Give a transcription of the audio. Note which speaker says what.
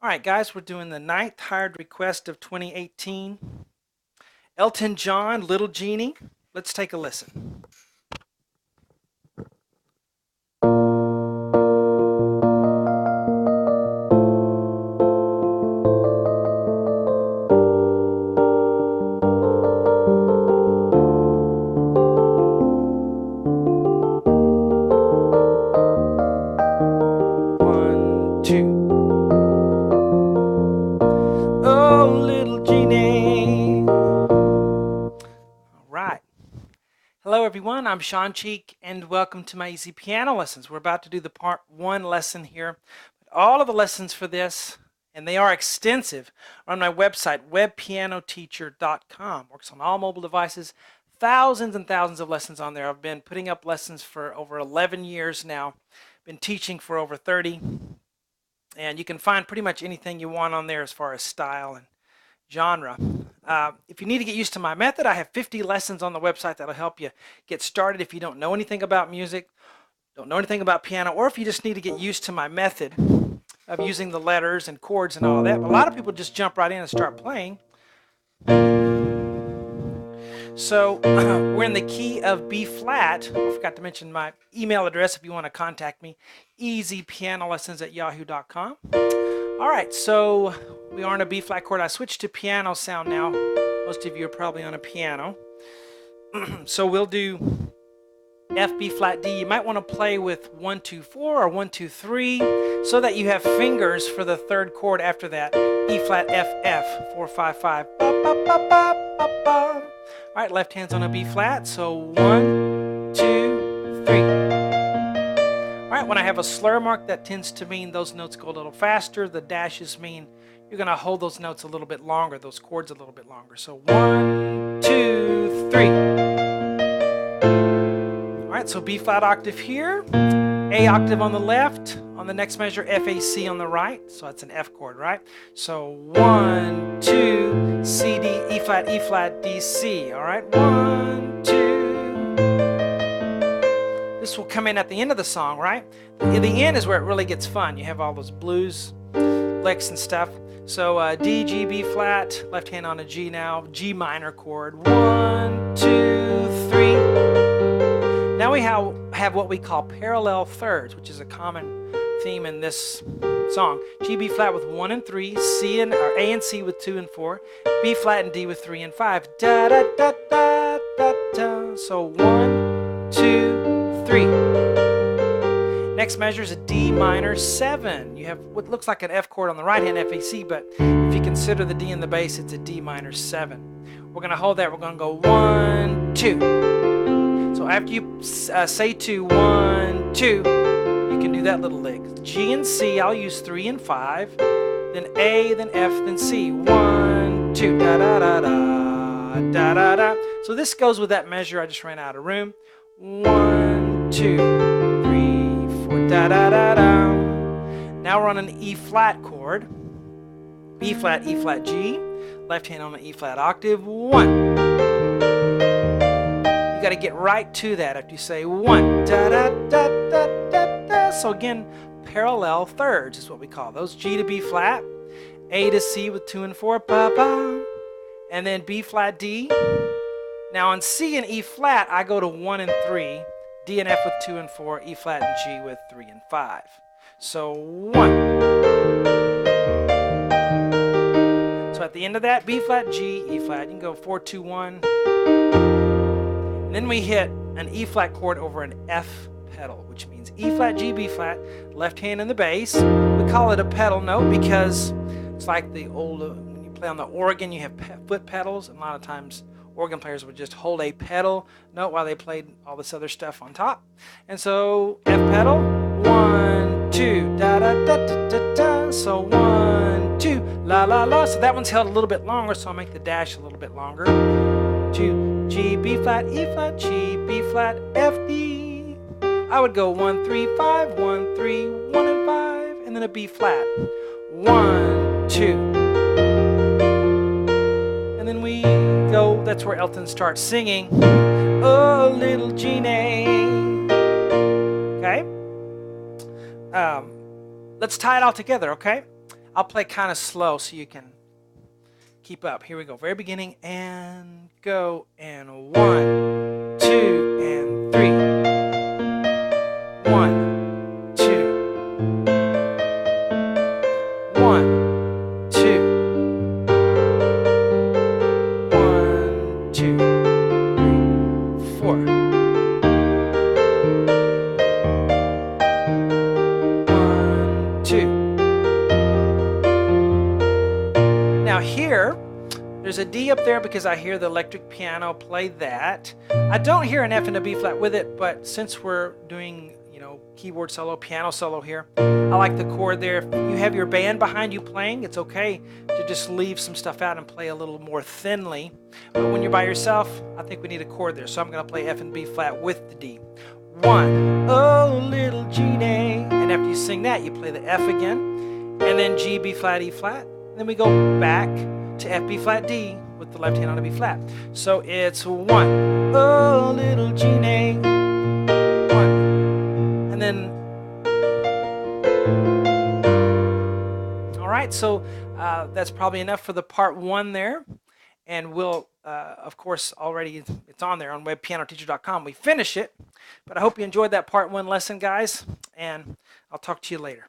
Speaker 1: All right, guys, we're doing the ninth hired request of 2018. Elton John, Little Jeannie. Let's take a listen. One, two. Oh, little Jeannie. All right. Hello, everyone. I'm Shawn and welcome to my easy piano lessons. We're about to do the part one lesson here. All of the lessons for this, and they are extensive, are on my website, webpianoteacher.com. Works on all mobile devices. Thousands and thousands of lessons on there. I've been putting up lessons for over 11 years now. Been teaching for over 30. And you can find pretty much anything you want on there as far as style and genre. If you need to get used to my method, I have 50 lessons on the website that'll help you get started if you don't know anything about music, don't know anything about piano, or if you just need to get used to my method of using the letters and chords and all that. But a lot of people just jump right in and start playing. So we're in the key of B flat. I forgot to mention my email address if you want to contact me, easypianolessons@yahoo.com. All right, so we are on a B flat chord. I switched to piano sound now. Most of you are probably on a piano. So we'll do F, B flat, D. You might want to play with 1, 2, 4 or 1, 2, 3 so that you have fingers for the third chord after that. E flat, F, F, 4, 5, 5. Ba, ba, ba, ba, ba, ba. All right, left hand's on a B flat. So 1, 2, 3. All right, when I have a slur mark, that tends to mean those notes go a little faster. The dashes mean you're going to hold those notes a little bit longer, those chords a little bit longer. So 1, 2, 3. All right, so B flat octave here, A octave on the left, on the next measure F, A, C on the right, so that's an F chord, right? So 1, 2, C, D, E flat, D, C, all right? 1, 2. This will come in at the end of the song, right? The end is where it really gets fun. You have all those blues licks and stuff. So D, G, B flat, left hand on a G now, G minor chord. 1, 2, 3. Now we have what we call parallel thirds, which is a common theme in this song. G, B flat with 1 and 3, A and C with 2 and 4, B flat and D with 3 and 5. Da da da da da da. So 1, 2, 3. Next measure is a D minor 7. You have what looks like an F chord on the right hand, F, A, C, but if you consider the D in the bass, it's a D minor 7. We're going to hold that. We're going to go 1, 2. So after you say 2, 1, 2, you can do that little lick. G and C, I'll use 3 and 5, then A, then F, then C. 1, 2, da da da da, da da da. So this goes with that measure. I just ran out of room. 1, 2, 3, 4, da da da da. Now we're on an E flat chord. B flat, E flat, G. Left hand on an E flat octave. 1. Got to get right to that after you say 1, da da da da da da. So again, parallel thirds is what we call those. G to B flat, A to C with 2 and 4, ba ba, and then B flat D. Now on C and E flat, I go to 1 and 3, D and F with 2 and 4, E flat and G with 3 and 5. So 1. So at the end of that, B flat, G, E flat. You can go 4, 2, 1. Then we hit an E flat chord over an F pedal, which means E flat, G, B flat, left hand in the bass. We call it a pedal note because it's like the old, when you play on the organ, you have foot pedals. And a lot of times organ players would just hold a pedal note while they played all this other stuff on top. And so F pedal, 1, 2, da da da da da da. So 1, 2, la la la. So that one's held a little bit longer, so I'll make the dash a little bit longer. 2, G, B flat, E flat, G, B flat, F, D. I would go 1, 3, 5, 1, 3, 1 and 5, and then a B flat. 1, 2. And then we go, that's where Elton starts singing, oh, little Jeannie. Okay? Let's tie it all together, okay? I'll play kind of slow so you can keep up. Here we go. Very beginning and go. And 1, 2, and 3. 1, 2. 1, 2. 1, 2, 3, 4. 1, 2. Now here, there's a D up there because I hear the electric piano play that. I don't hear an F and a B flat with it, but since we're doing, keyboard solo, piano solo here, I like the chord there. If you have your band behind you playing, it's okay to just leave some stuff out and play a little more thinly. But when you're by yourself, I think we need a chord there. So I'm going to play F and B flat with the D. 1, oh little Jeannie. And after you sing that, you play the F again, and then G, B flat, E flat. And then we go back to F, B flat, D with the left hand on a B flat. So it's 1, oh little Jeannie. 1. And then, all right, so that's probably enough for the part 1 there. And we'll, of course, already, it's on there on webpianoteacher.com. We finish it, but I hope you enjoyed that part 1 lesson, guys, and I'll talk to you later.